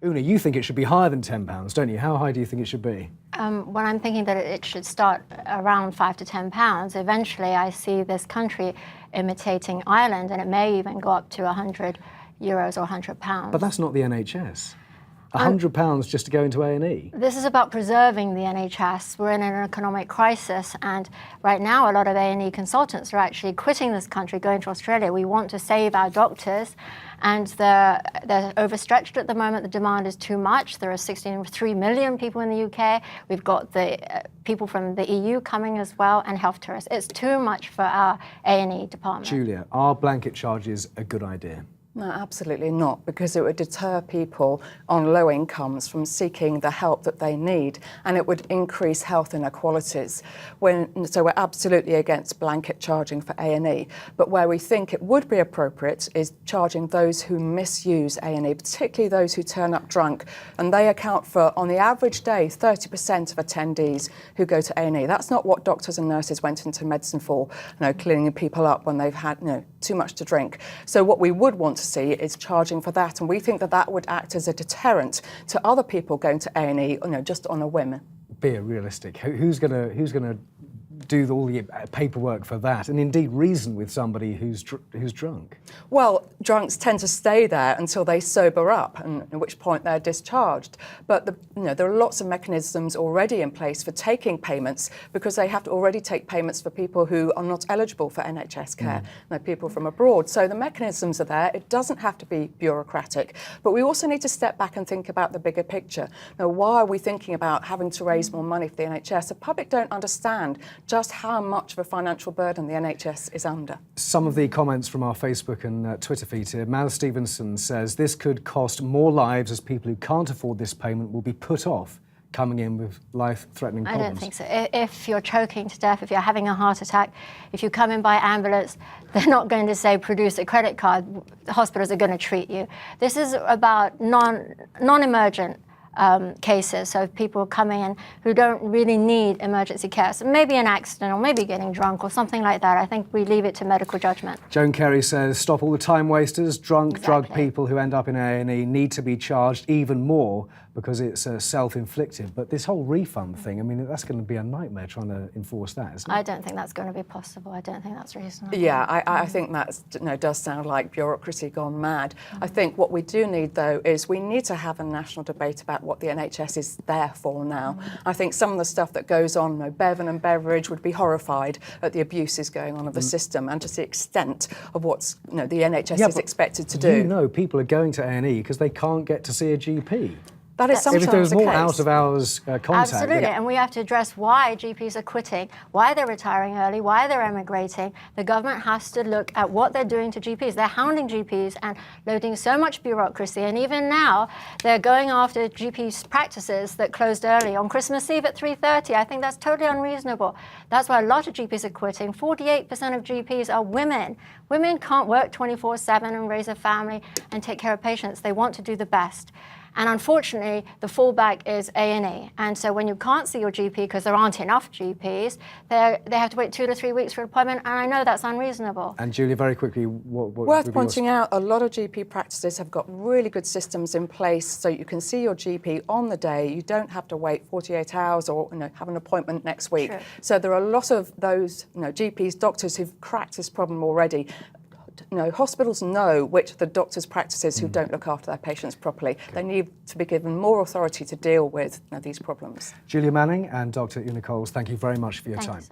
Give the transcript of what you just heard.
Una, you think it should be higher than £10, don't you? How high do you think it should be? Well, I'm thinking that it should start around £5 to £10. Eventually, I see this country imitating Ireland, and it may even go up to €100 or £100. But that's not the NHS. £100 just to go into A&E. This is about preserving the NHS. We're in an economic crisis, and right now a lot of A&E consultants are actually quitting this country, going to Australia. We want to save our doctors, and they're overstretched at the moment. The demand is too much. There are 63 million people in the UK. We've got the people from the EU coming as well, and health tourists. It's too much for our A&E department. Julia, are blanket charges a good idea? No, absolutely not, because it would deter people on low incomes from seeking the help that they need, and it would increase health inequalities. So we're absolutely against blanket charging for A&E, but where we think it would be appropriate is charging those who misuse A&E, particularly those who turn up drunk, and they account for, on the average day, 30% of attendees who go to A&E. That's not what doctors and nurses went into medicine for, cleaning people up when they've had too much to drink. So what we would want to see is charging for that, and we think that that would act as a deterrent to other people going to A&E, just on a whim. Be realistic. Who's going to do all the paperwork for that, and indeed reason with somebody who's drunk? Well, drunks tend to stay there until they sober up, and at which point they're discharged. But there are lots of mechanisms already in place for taking payments, because they have to already take payments for people who are not eligible for NHS care, people from abroad. So the mechanisms are there. It doesn't have to be bureaucratic, but we also need to step back and think about the bigger picture. Now, why are we thinking about having to raise more money for the NHS? The public don't understand just how much of a financial burden the NHS is under. Some of the comments from our Facebook and Twitter feed here. Mal Stevenson says this could cost more lives, as people who can't afford this payment will be put off coming in with life-threatening problems. I don't think so. If you're choking to death, if you're having a heart attack, if you come in by ambulance, they're not going to say, produce a credit card. The hospitals are going to treat you. This is about non-emergent cases, so people coming in who don't really need emergency care. So maybe an accident, or maybe getting drunk, or something like that. I think we leave it to medical judgment. Joan Kerry says, stop all the time wasters. Drug people who end up in A&E need to be charged even more, because it's self-inflicted. But this whole refund thing, I mean, that's going to be a nightmare trying to enforce that, isn't it? I don't think that's going to be possible. I don't think that's reasonable. Yeah, I think that does sound like bureaucracy gone mad. I think what we do need, though, is we need to have a national debate about what the NHS is there for now. I think some of the stuff that goes on, Bevan and Beveridge would be horrified at the abuses going on of the system, and just the extent of what's the NHS is expected to do. People are going to A&E because they can't get to see a GP. That is sometimes if there was the more case. out-of-hours contact. Absolutely, and we have to address why GPs are quitting, why they're retiring early, why they're emigrating. The government has to look at what they're doing to GPs. They're hounding GPs and loading so much bureaucracy, and even now they're going after GPs' practices that closed early on Christmas Eve at 3:30. I think that's totally unreasonable. That's why a lot of GPs are quitting. 48% of GPs are women. Women can't work 24/7 and raise a family and take care of patients. They want to do the best. And unfortunately, the fallback is A&E. And so when you can't see your GP because there aren't enough GPs, they have to wait 2 to 3 weeks for an appointment, and I know that's unreasonable. And Julia, very quickly, what worth pointing out, a lot of GP practices have got really good systems in place, so you can see your GP on the day. You don't have to wait 48 hours or have an appointment next week. True. So there are a lot of those GPs, doctors who've cracked this problem already. Hospitals know which are the doctors' practices who don't look after their patients properly. They need to be given more authority to deal with these problems. Julia Manning and Dr. Una Coles, thank you very much for your time. Thanks.